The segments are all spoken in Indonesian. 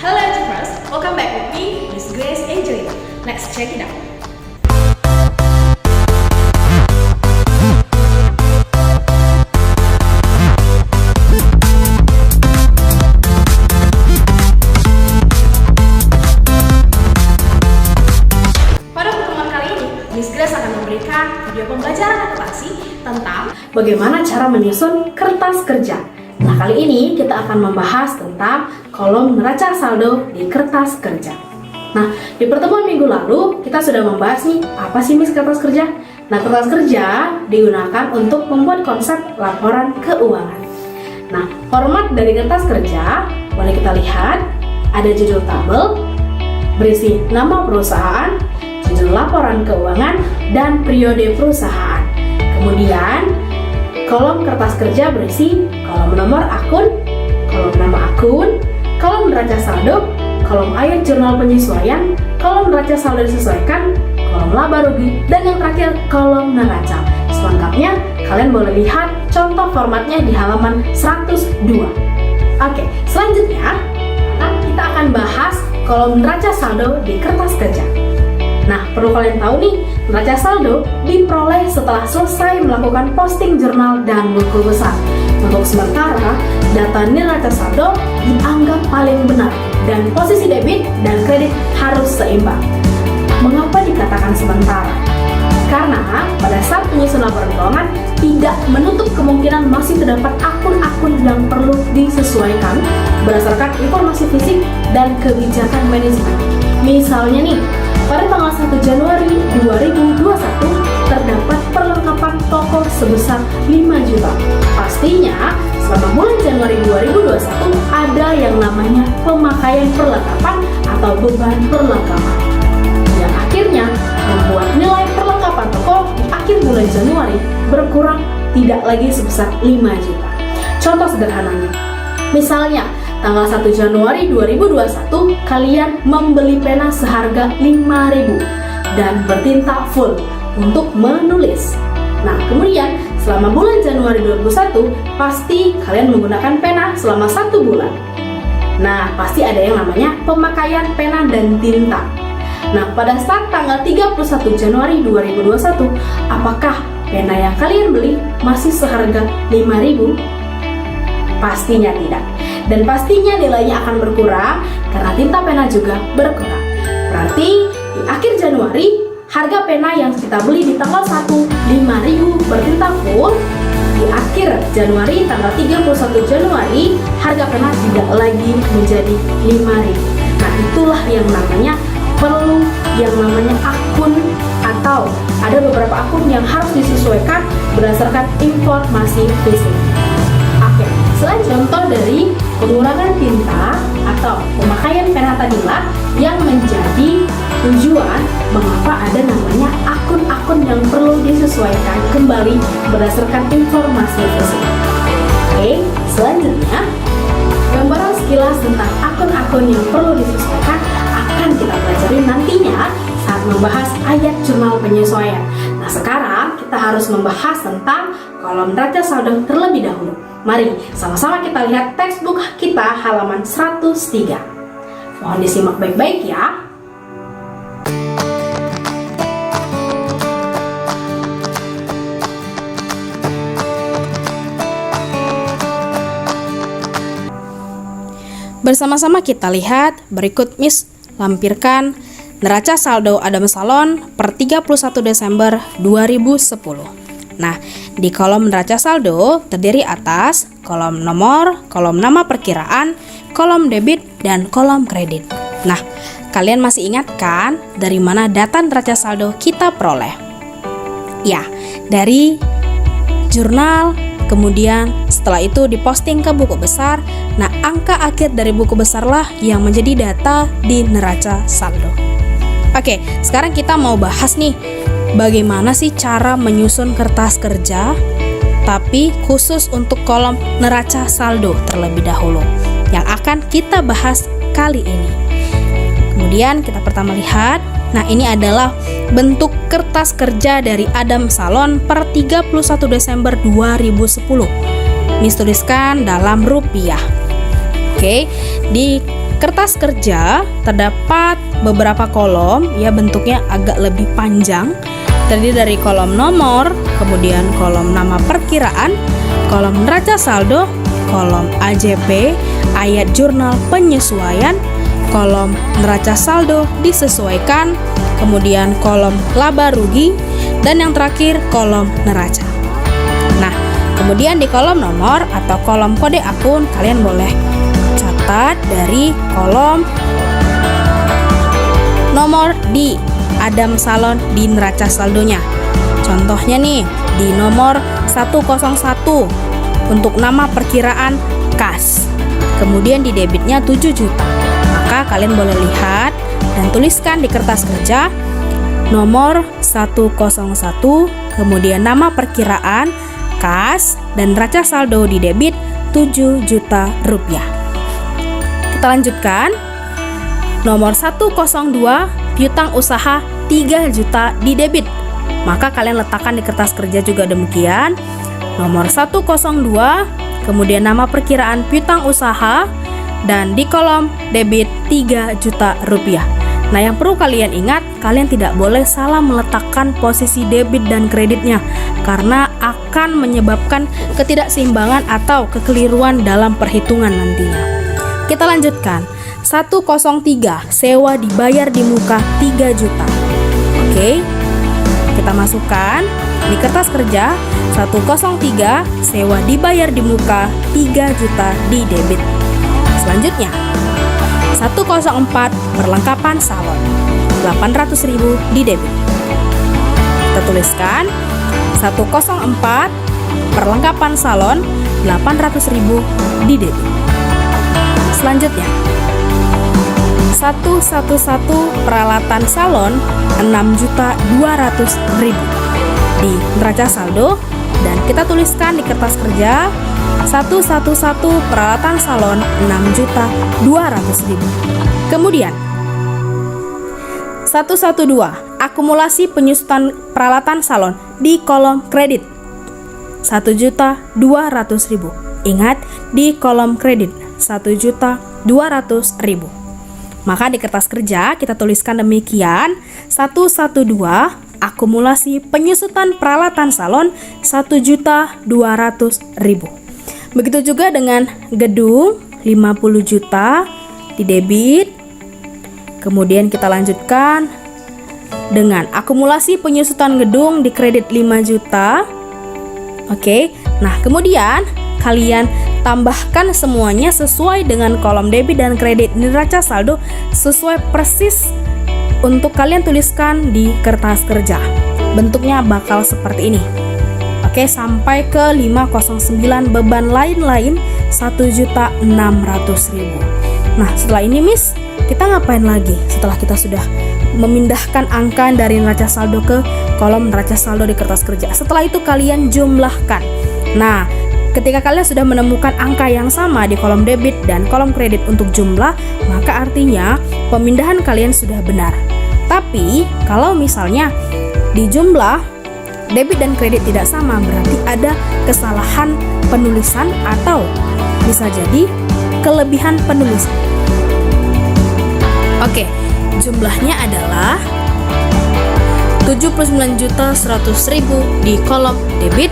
Hello Achievers, welcome back with me, Miss Grace Angelina. Let's check it out. Pada pertemuan kali ini, Miss Grace akan memberikan video pembelajaran akuntansi tentang bagaimana cara menyusun kertas kerja. Nah, kali ini kita akan membahas tentang kolom neraca saldo di kertas kerja. Nah, di pertemuan minggu lalu kita sudah membahas nih, apa sih Miss kertas kerja? Nah, kertas kerja digunakan untuk membuat konsep laporan keuangan. Nah, format dari kertas kerja boleh kita lihat, ada judul tabel, berisi nama perusahaan, judul laporan keuangan, dan periode perusahaan. Kemudian, kolom kertas kerja berisi kolom nomor akun, kolom nama akun, kolom neraca saldo, kolom ayat jurnal penyesuaian, kolom neraca saldo disesuaikan, kolom laba rugi, dan yang terakhir kolom neraca. Selengkapnya kalian boleh lihat contoh formatnya di halaman 102. Oke, selanjutnya kita akan bahas kolom neraca saldo di kertas kerja. Nah, perlu kalian tahu nih, neraca saldo diperoleh setelah selesai melakukan posting jurnal dan buku besar. Untuk sementara, data neraca saldo dianggap paling benar dan posisi debit dan kredit harus seimbang. Mengapa dikatakan sementara? Karena pada saat penyusunan laporan keuangan tidak menutup kemungkinan masih terdapat akun-akun yang perlu disesuaikan berdasarkan informasi fisik dan kebijakan manajemen. Misalnya nih, pada tanggal 1 Januari 2021 terdapat perlengkapan toko sebesar 5 juta. Pastinya selama bulan Januari 2021 ada yang namanya pemakaian perlengkapan atau beban perlengkapan, yang akhirnya membuat nilai perlengkapan toko di akhir bulan Januari berkurang tidak lagi sebesar 5 juta. Contoh sederhananya, misalnya tanggal 1 Januari 2021 kalian membeli pena seharga 5.000 dan bertinta full untuk menulis. Nah, kemudian selama bulan Januari 2021 pasti kalian menggunakan pena selama 1 bulan. Nah, pasti ada yang namanya pemakaian pena dan tinta. Nah, pada saat tanggal 31 Januari 2021, apakah pena yang kalian beli masih seharga 5.000? Pastinya tidak. Dan pastinya nilainya akan berkurang karena tinta pena juga berkurang. Berarti di akhir Januari, harga pena yang kita beli di tanggal 1, 5.000 bertinta full. Di akhir Januari, tanggal 31 Januari, harga pena tidak lagi menjadi 5.000. Nah, itulah yang namanya perlu yang namanya akun, atau ada beberapa akun yang harus disesuaikan berdasarkan informasi fisik. Oke, selain contoh dari pengurangan tinta atau pemakaian pena tadilah yang menjadi tujuan mengapa ada namanya akun-akun yang perlu disesuaikan kembali berdasarkan informasi fisik. Oke, selanjutnya gambaran sekilas tentang akun-akun yang perlu disesuaikan akan kita pelajari nantinya saat membahas ayat jurnal penyesuaian. Nah, sekarang kita harus membahas tentang kolom neraca saldo terlebih dahulu. Mari sama-sama kita lihat textbook kita halaman 103. Mohon disimak baik-baik ya. Bersama-sama kita lihat, berikut Miss lampirkan neraca saldo Adam Salon per 31 Desember 2010. Nah, di kolom neraca saldo terdiri atas kolom nomor, kolom nama perkiraan, kolom debit, dan kolom kredit. Nah, kalian masih ingat kan dari mana data neraca saldo kita peroleh? Ya, dari jurnal, kemudian setelah itu diposting ke buku besar. Nah, angka akhir dari buku besarlah yang menjadi data di neraca saldo. Oke, sekarang kita mau bahas nih, bagaimana sih cara menyusun kertas kerja, tapi khusus untuk kolom neraca saldo terlebih dahulu, yang akan kita bahas kali ini. Kemudian kita pertama lihat, nah ini adalah bentuk kertas kerja dari Adam Salon per 31 Desember 2010. Miss tuliskan dalam rupiah. Oke, di kertas kerja terdapat beberapa kolom, ya bentuknya agak lebih panjang. Terdiri dari kolom nomor, kemudian kolom nama perkiraan, kolom neraca saldo, kolom AJP, ayat jurnal penyesuaian, kolom neraca saldo disesuaikan, kemudian kolom laba rugi, dan yang terakhir kolom neraca. Nah, kemudian di kolom nomor atau kolom kode akun, kalian boleh catat dari kolom nomor di Adam Salon di neraca saldonya. Contohnya nih, di nomor 101 untuk nama perkiraan kas. Kemudian di debitnya 7 juta. Maka kalian boleh lihat dan tuliskan di kertas kerja nomor 101, kemudian nama perkiraan kas dan neraca saldo di debit 7 juta rupiah. Kita lanjutkan. Nomor 102, piutang usaha 3 juta di debit. Maka kalian letakkan di kertas kerja juga demikian. Nomor 102, kemudian nama perkiraan piutang usaha, dan di kolom debit 3 juta rupiah. Nah, yang perlu kalian ingat, kalian tidak boleh salah meletakkan posisi debit dan kreditnya, karena akan menyebabkan ketidakseimbangan atau kekeliruan dalam perhitungan nantinya. Kita lanjutkan. 103, sewa dibayar di muka 3 juta. Oke, kita masukkan di kertas kerja 103, sewa dibayar di muka 3 juta di debit. Selanjutnya 104, perlengkapan salon 800.000 di debit. Kita tuliskan 104, perlengkapan salon 800.000 di debit. Selanjutnya 111, peralatan salon 6.200.000 di neraca saldo, dan kita tuliskan di kertas kerja 111, peralatan salon 6.200.000. Kemudian 112, akumulasi penyusutan peralatan salon di kolom kredit 1.200.000. Ingat, di kolom kredit 1.200.000. Maka di kertas kerja kita tuliskan demikian, 112, akumulasi penyusutan peralatan salon 1.200.000. Begitu juga dengan gedung 50 juta di debit. Kemudian kita lanjutkan dengan akumulasi penyusutan gedung di kredit 5 juta. Oke, nah kemudian kalian tambahkan semuanya sesuai dengan kolom debit dan kredit neraca saldo sesuai persis untuk kalian tuliskan di kertas kerja. Bentuknya bakal seperti ini. Oke, sampai ke 509, beban lain-lain 1.600.000. Nah, setelah ini Miss, kita ngapain lagi setelah kita sudah memindahkan angka dari neraca saldo ke kolom neraca saldo di kertas kerja? Setelah itu kalian jumlahkan. Nah, ketika kalian sudah menemukan angka yang sama di kolom debit dan kolom kredit untuk jumlah, maka artinya pemindahan kalian sudah benar. Tapi kalau misalnya di jumlah debit dan kredit tidak sama, berarti ada kesalahan penulisan atau bisa jadi kelebihan penulisan. Oke, jumlahnya adalah 79.100.000 di kolom debit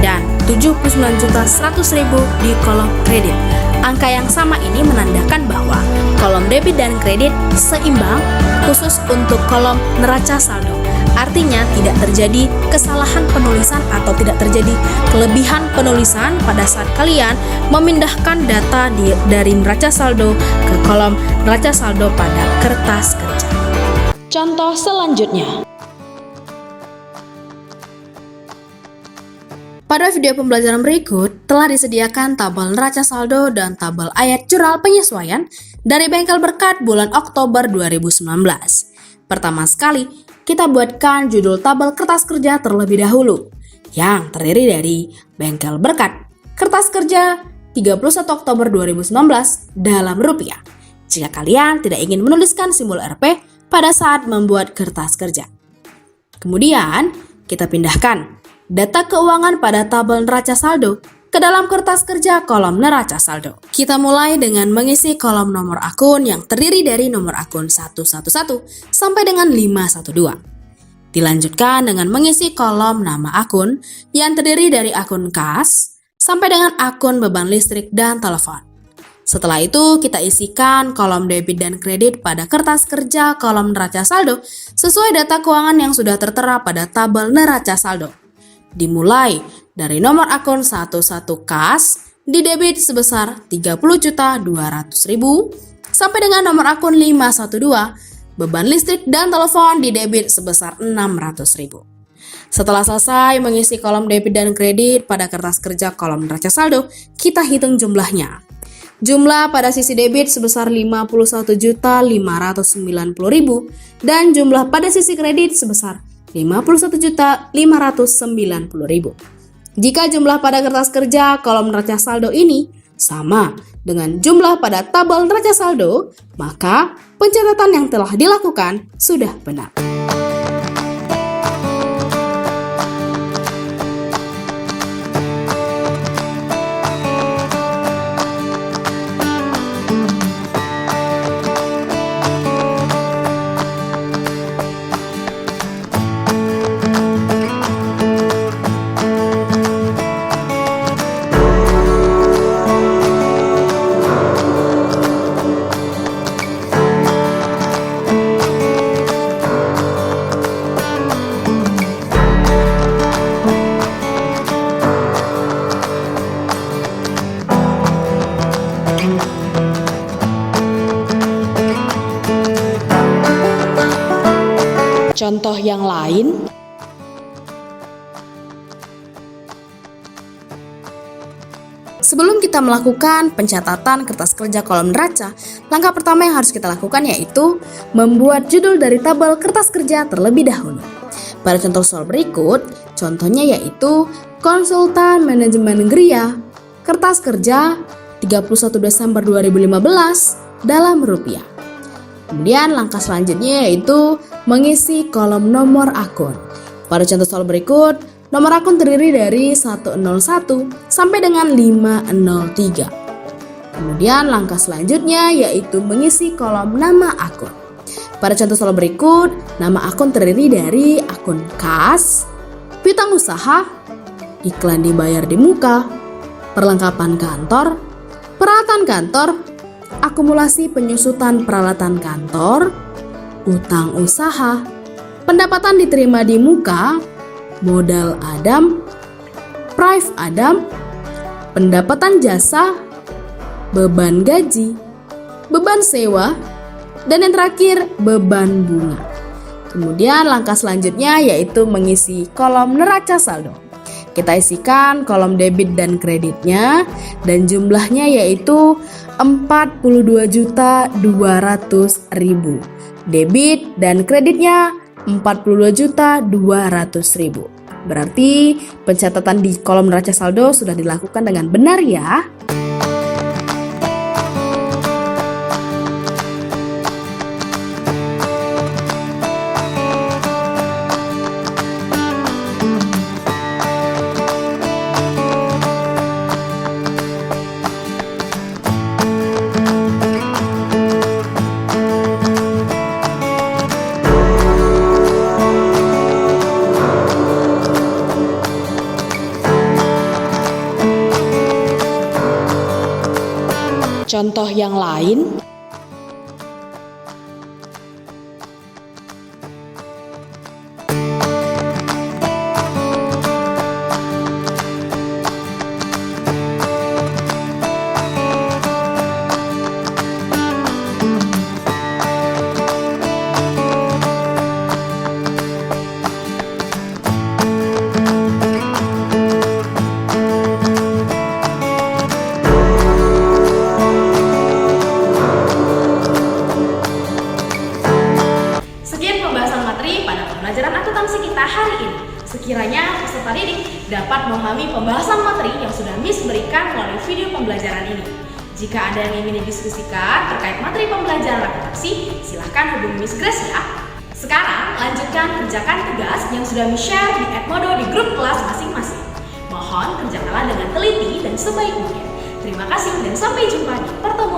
dan 79.100.000 di kolom kredit. Angka yang sama ini menandakan bahwa kolom debit dan kredit seimbang khusus untuk kolom neraca saldo. Artinya tidak terjadi kesalahan penulisan atau tidak terjadi kelebihan penulisan pada saat kalian memindahkan data dari neraca saldo ke kolom neraca saldo pada kertas kerja. Contoh selanjutnya. Pada video pembelajaran berikut telah disediakan tabel neraca saldo dan tabel ayat jurnal penyesuaian dari Bengkel Berkat bulan Oktober 2019. Pertama sekali, kita buatkan judul tabel kertas kerja terlebih dahulu, yang terdiri dari Bengkel Berkat, kertas kerja 31 Oktober 2019 dalam rupiah. Jika kalian tidak ingin menuliskan simbol Rp pada saat membuat kertas kerja. Kemudian, kita pindahkan data keuangan pada tabel neraca saldo ke dalam kertas kerja kolom neraca saldo. Kita mulai dengan mengisi kolom nomor akun yang terdiri dari nomor akun 111 sampai dengan 512. Dilanjutkan dengan mengisi kolom nama akun yang terdiri dari akun kas sampai dengan akun beban listrik dan telepon. Setelah itu, kita isikan kolom debit dan kredit pada kertas kerja kolom neraca saldo sesuai data keuangan yang sudah tertera pada tabel neraca saldo. Dimulai dari nomor akun 11 kas di debit sebesar 30.200.000 sampai dengan nomor akun 512 beban listrik dan telepon di debit sebesar 600.000. Setelah selesai mengisi kolom debit dan kredit pada kertas kerja kolom neraca saldo, kita hitung jumlahnya. Jumlah pada sisi debit sebesar 51.590.000 dan jumlah pada sisi kredit sebesar 51.590.000. Jika jumlah pada kertas kerja kolom neraca saldo ini sama dengan jumlah pada tabel neraca saldo, maka pencatatan yang telah dilakukan sudah benar. Contoh yang lain, sebelum kita melakukan pencatatan kertas kerja kolom neraca, langkah pertama yang harus kita lakukan yaitu membuat judul dari tabel kertas kerja terlebih dahulu. Pada contoh soal berikut, contohnya yaitu konsultan manajemen Gria, kertas kerja 31 Desember 2015 dalam rupiah. Kemudian langkah selanjutnya yaitu mengisi kolom nomor akun. Pada contoh soal berikut, nomor akun terdiri dari 101 sampai dengan 503. Kemudian langkah selanjutnya yaitu mengisi kolom nama akun. Pada contoh soal berikut, nama akun terdiri dari akun kas, piutang usaha, iklan dibayar di muka, perlengkapan kantor, peralatan kantor, akumulasi penyusutan peralatan kantor, utang usaha, pendapatan diterima di muka, modal Adam, prive Adam, pendapatan jasa, beban gaji, beban sewa, dan yang terakhir beban bunga. Kemudian langkah selanjutnya yaitu mengisi kolom neraca saldo. Kita isikan kolom debit dan kreditnya dan jumlahnya yaitu 42.200.000. Debit dan kreditnya 42.200.000. Berarti pencatatan di kolom neraca saldo sudah dilakukan dengan benar ya. Contoh yang lain, Sekiranya peserta didik dapat memahami pembahasan materi yang sudah Miss berikan melalui video pembelajaran ini. Jika ada yang ingin didiskusikan terkait materi pembelajaran akuntansi, silahkan hubungi Miss Grace ya. Sekarang lanjutkan kerjakan tugas yang sudah Miss share di Edmodo di grup kelas masing-masing. Mohon Mohon kerjakanlah dengan teliti dan sebaik mungkin. Terima kasih dan sampai jumpa di pertemuan